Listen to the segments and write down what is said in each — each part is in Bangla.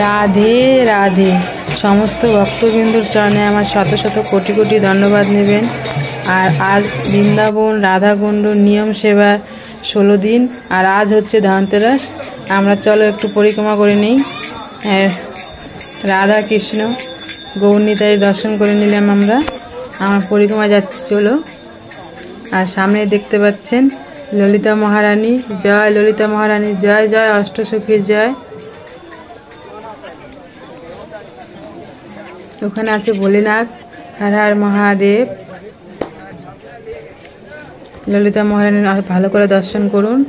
রাধে রাধে। সমস্ত ভক্তবৃন্দুর চরণে আমার শত শত কোটি কোটি ধন্যবাদ নেবেন। আর আজ বৃন্দাবন রাধাকুণ্ড নিয়ম সেবা 16 দিন, আর আজ হচ্ছে ধনতেরাস। আমরা চলো একটু পরিক্রমা করে নিই। রাধা কৃষ্ণ গৌরনিতাই দর্শন করে নিলাম আমরা পরিক্রমা যাচ্ছি, চলো। আর সামনে দেখতে পাচ্ছেন ললিতা মহারানী, জয় ললিতা মহারানী, জয় জয় অষ্টসখীর জয়। ওখানে আছে ভোলেনাথ, হর হর মহাদেব। ললিতা মহারানীর ভালো করে দর্শন করুন।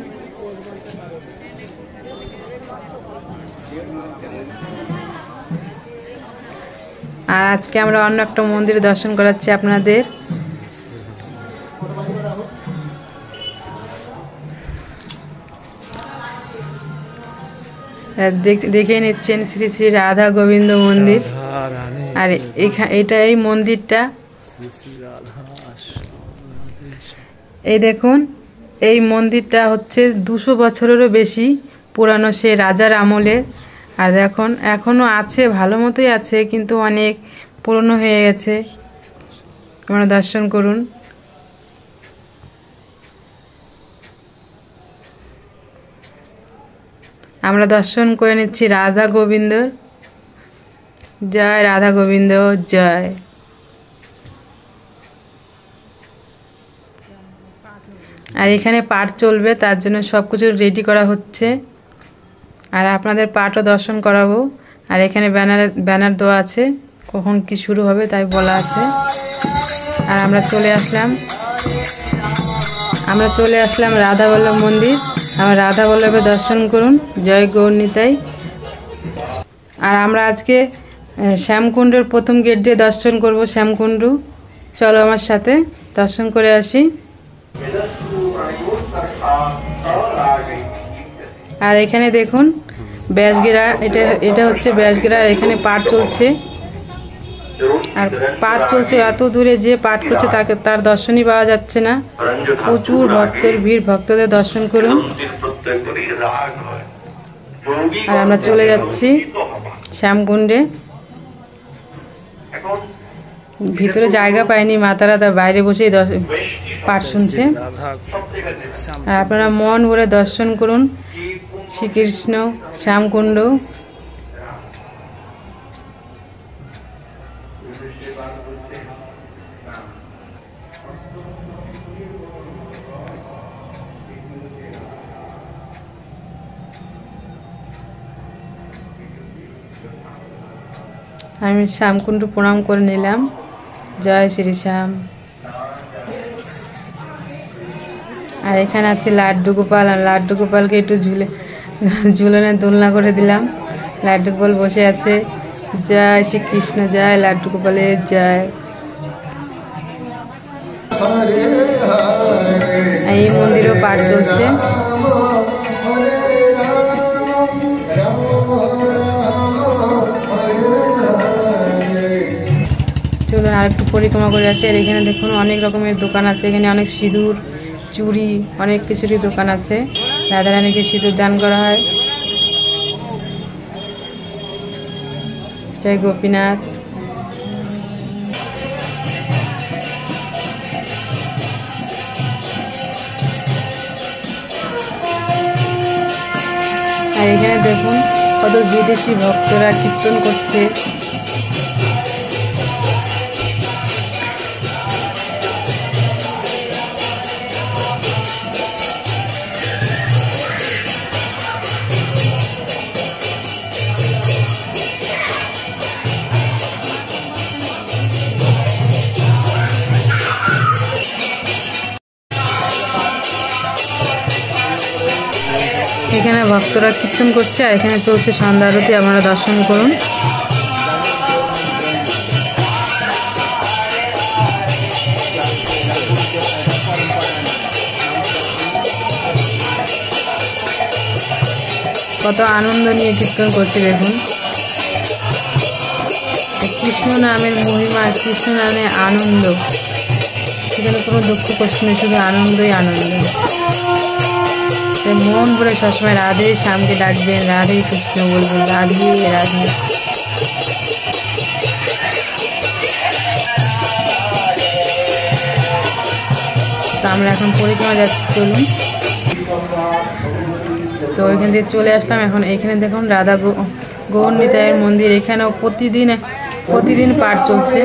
আর আজকে আমরা অন্য একটা মন্দিরে দর্শন করাচ্ছি আপনাদের। দেখে নিচ্ছেন শ্রী শ্রী রাধা গোবিন্দ মন্দির। আর এই মন্দিরটা এই দেখুন, এই মন্দিরটা হচ্ছে 200 বছরেরও বেশি পুরানো, সে রাজার আমলের। আর দেখুন এখনো আছে, ভালো মতোই আছে, কিন্তু অনেক পুরনো হয়ে গেছে। আপনারা দর্শন করুন। আমরা দর্শন করে নিচ্ছি রাধা গোবিন্দ। জয় রাধা গোবিন্দ জয়। আর এখানে পাঠ চলবে, তার জন্য সব কিছু রেডি করা হচ্ছে। আর আপনাদের পাঠও দর্শন করাবো। আর এখানে ব্যানার দেওয়া আছে, কখন কি শুরু হবে তাই বলা আছে। আর আমরা চলে আসলাম রাধা বল্লভ মন্দির। আমার রাধা বল্লভে দর্শন করুন, জয় গৌরনিতাই। আর আমরা আজকে শ্যামকুণ্ডের প্রথম গেট দিয়ে দর্শন করব, শ্যামকুণ্ড। চলো আমার সাথে দর্শন করে আসি। আর এখানে দেখুন ব্যাসগিরা, এটা হচ্ছে ব্যাসগিরা। আর এখানে পাঠ চলছে। আর পাঠ চলছে, এত দূরে যে পাঠ করছে তার দর্শনই পাওয়া যাচ্ছে না। প্রচুর ভক্তের ভিড়, ভক্তদের দর্শন করুন। আর আমরা চলে যাচ্ছি শ্যামকুণ্ডে। ভিতরে জায়গা পায়নি, মাতারা তার বাইরে বসেই পাঠ শুনছে। আর আপনারা মন ভরে দর্শন করুন শ্রীকৃষ্ণ শ্যামকুণ্ড। আমি শ্যামকুণ্ড প্রণাম করে নিলাম। জয় শ্রী শ্যাম। আর এখানে আছে লাড্ডু গোপাল। আর লাড্ডু গোপালকে একটু ঝুলনে দোলনা করে দিলাম। লাড্ডু গোপাল বসে আছে। জয় শ্রীকৃষ্ণ, জয় লাড্ডু গোপালের জয়। এই মন্দিরেও পাঠ চলছে। চলুন আর একটু পরিক্রমা করে আসি। আর এখানে দেখুন অনেক রকমের দোকান আছে। এখানে অনেক সিঁদুর, চুড়ি, অনেক কিছুরই দোকান আছে। রাধারানীকে সিঁদুর দান করা হয়। জয় গোপীনাথ। আর এখানে দেখুন কত বিদেশি ভক্তরা কীর্তন করছে। এখানে ভক্তরা কীর্তন করছে। আর এখানে চলছে সন্ধ্যা আরতি, আপনারা দর্শন করুন। কত আনন্দ নিয়ে কীর্তন করছে দেখুন। কৃষ্ণ নামের মহিমা, কৃষ্ণ নামে আনন্দ, সেখানে কোনো দুঃখ কষ্ট নেই, শুধু আনন্দই আনন্দ। মন ভরে সবসময় রাধে শ্যামকে ডাকবেন, রাধে কৃষ্ণ বলবেন, রাধে রাধে। তো আমরা এখন পরিক্রমা যাচ্ছি, চলুন। তো ওইখান থেকে চলে আসলাম। এখন এইখানে দেখুন রাধা গৌরনিতাইয়ের মন্দির। এখানেও প্রতিদিন পাঠ চলছে,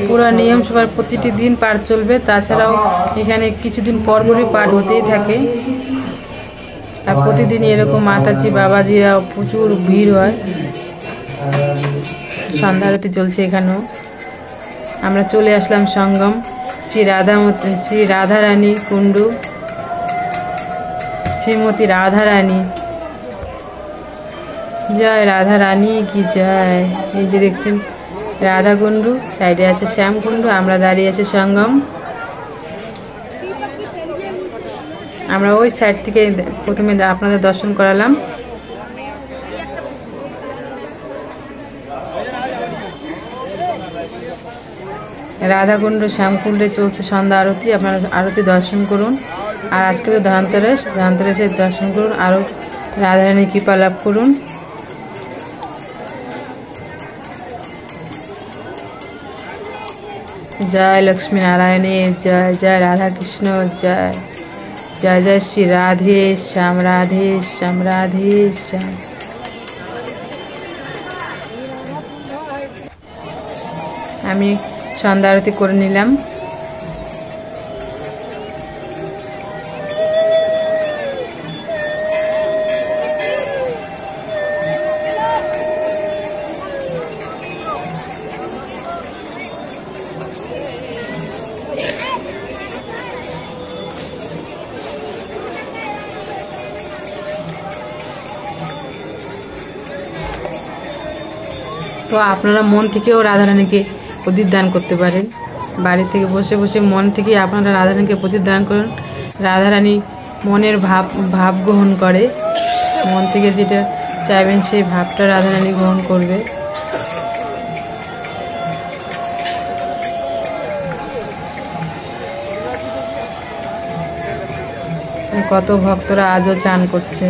পুরো নিয়ম সবার প্রতিটি দিন পাঠ চলবে। তাছাড়াও এখানে কিছুদিন পরপরই পাঠ হতেই থাকে। আর প্রতিদিন এরকম মাতাজি বাবাজিরা প্রচুর ভিড় হয়। সন্ধ্যা আরতি চলছে এখানেও। আমরা চলে আসলাম সঙ্গম শ্রী রাধারানী কুণ্ডু, শ্রীমতী রাধারানী। জয় রাধা রানী কি জয়। এই যে দেখছেন রাধা কুণ্ডু, সাইডে আছে শ্যাম কুণ্ডু, আমরা দাঁড়িয়ে আছি সঙ্গম। আমরা ওই সাইড থেকে প্রথমে আপনাদের দর্শন করালাম। রাধাকুণ্ড শ্যামকুণ্ডে চলছে সন্ধ্যা আরতি। আপনারা আরতি দর্শন করুন। আর আজকে তো ধানতেরাসের দর্শন করুন, আরও রাধারানীর কৃপা লাভ করুন। জয় লক্ষ্মী নারায়ণের জয়, জয় রাধা কৃষ্ণ জয়, জয় জয় শ্রী রাধে শ্যাম, রাধে শ্যাম, রাধে শ্যাম। আমি সন্ধ্যা আরতি করে নিলাম। তো আপনারা মন থেকেও রাধারানীকে প্রদীপ দান করতে পারেন। বাড়ি থেকে বসে বসে মন থেকে আপনারা রাধারানীকে প্রদীপ দান করুন। রাধারানী মনের ভাব গ্রহণ করে। মন থেকে যেটা চাইবেন সেই ভাবটা রাধারানী গ্রহণ করবে। কত ভক্তরা আজও চান করছে।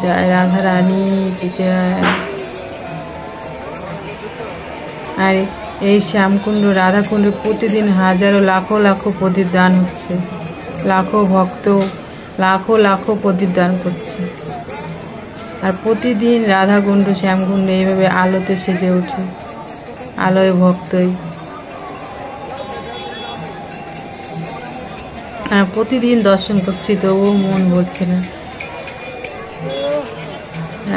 জয় রাধা রানী কি জয়। আর এই শ্যামকুণ্ড রাধাকুণ্ডে প্রতিদিন হাজারো লাখো প্রদীপ দান হচ্ছে। লাখো ভক্ত লাখো প্রদীপ দান করছে। আর প্রতিদিন রাধাকুণ্ড শ্যামকুণ্ড এইভাবে আলোতে সেজে ওঠে, আলোয় ভক্তই। আর প্রতিদিন দর্শন করছি তবুও মন ভরছে না।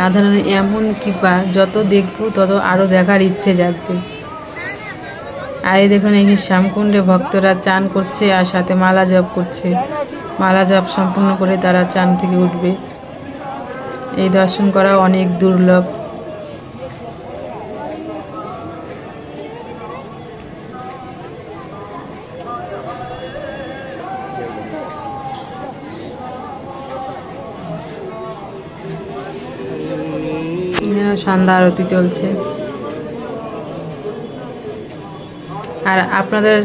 রাধারানী এমন কৃপা, যত দেখবো তত আরও দেখার ইচ্ছে জাগবে। আর এই দেখুন এই শ্যামকুণ্ডে ভক্তরা চান করছে আর সাথে মালা জপ করছে। মালা জপ সম্পূর্ণ করে তারা চান থেকে উঠবে। এই দর্শন করা অনেক দুর্লভ। সন্ধ্যা আরতি চলছে। আর আপনাদের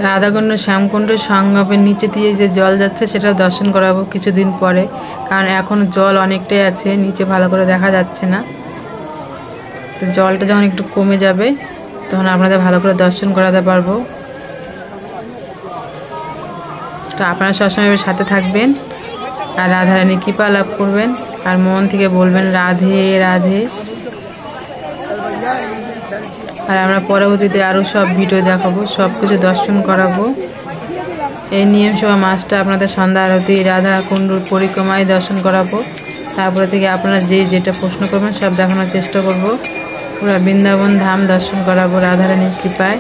রাধাকুণ্ড শ্যামকুণ্ড সঙ্গমের নিচে দিয়ে যে জল যাচ্ছে সেটা দর্শন করাবো কিছুদিন পরে, কারণ এখন জল অনেকটাই আছে, নিচে ভালো করে দেখা যাচ্ছে না। তো জলটা যখন একটু কমে যাবে তখন আপনাদের ভালো করে দর্শন করাতে পারবো। তো আপনারা সবসময় সাথে থাকবেন আর রাধারানী কৃপা লাভ করবেন। আর মন থেকে বলবেন রাধে রাধে। আর আমরা পরবর্তীতে আরও সব ভিডিও দেখাবো, সব কিছু দর্শন করাবো। এই নিয়ম সভা মাসটা আপনাদের সন্ধ্যা আরতি রাধা কুণ্ডুর পরিক্রমায় দর্শন করাবো। তারপরে থেকে আপনারা যেটা প্রশ্ন করবেন সব দেখানোর চেষ্টা করব। পুরো বৃন্দাবন ধাম দর্শন করাবো রাধারানীর কৃপায়।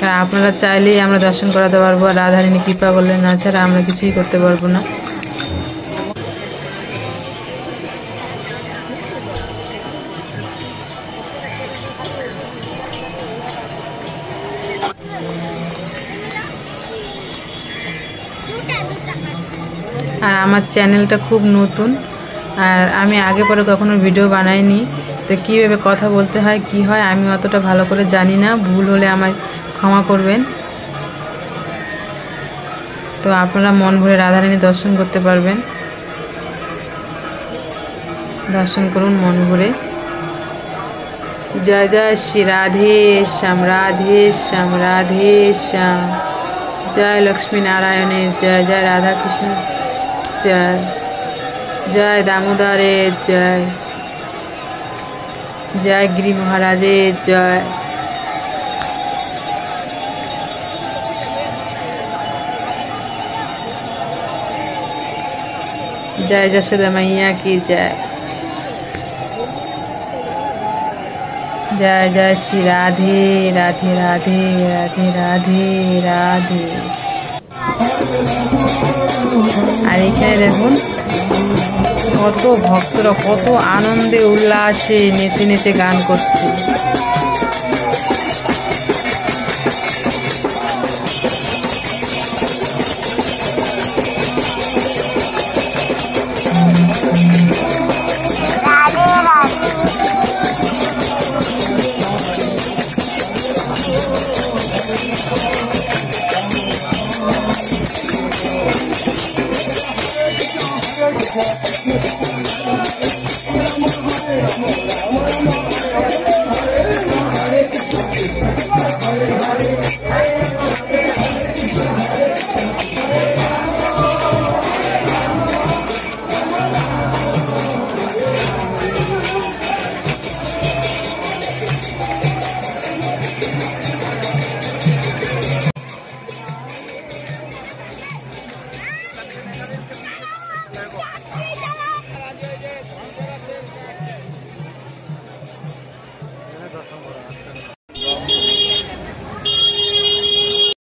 আর আপনারা চাইলেই আমরা দর্শন করাতে পারবো, আর রাধারানী কৃপা করলে না ছাড়া আমরা কিছুই করতে পারবো না। আর আমার চ্যানেলটা খুব নতুন, আর আমি আগে পরে কখনো ভিডিও বানাইনি, তো কীভাবে কথা বলতে হয় কি হয় আমি অতটা ভালো করে জানি না, ভুল হলে আমায় ক্ষমা করবেন। তো আপনারা মন ভরে রাধারানী দর্শন করতে পারবেন। দর্শন করুন মন ভরে। জয় জয় শ্রী রাধে শ্যাম, রাধে শ্যাম, রাধে শ্যাম। জয় লক্ষ্মী নারায়ণের জয়, জয় রাধা কৃষ্ণ জয়, জয় দামোদরের জয়, জয় গিরি মহারাজের জয়। जय जशोदा मैया की जय। जय जय श्री राधे राधे राधे राधे राधे राधे। আর এখানে দেখুন কত ভক্তরা কত আনন্দে উল্লাসে নেচে নেচে গান করছে।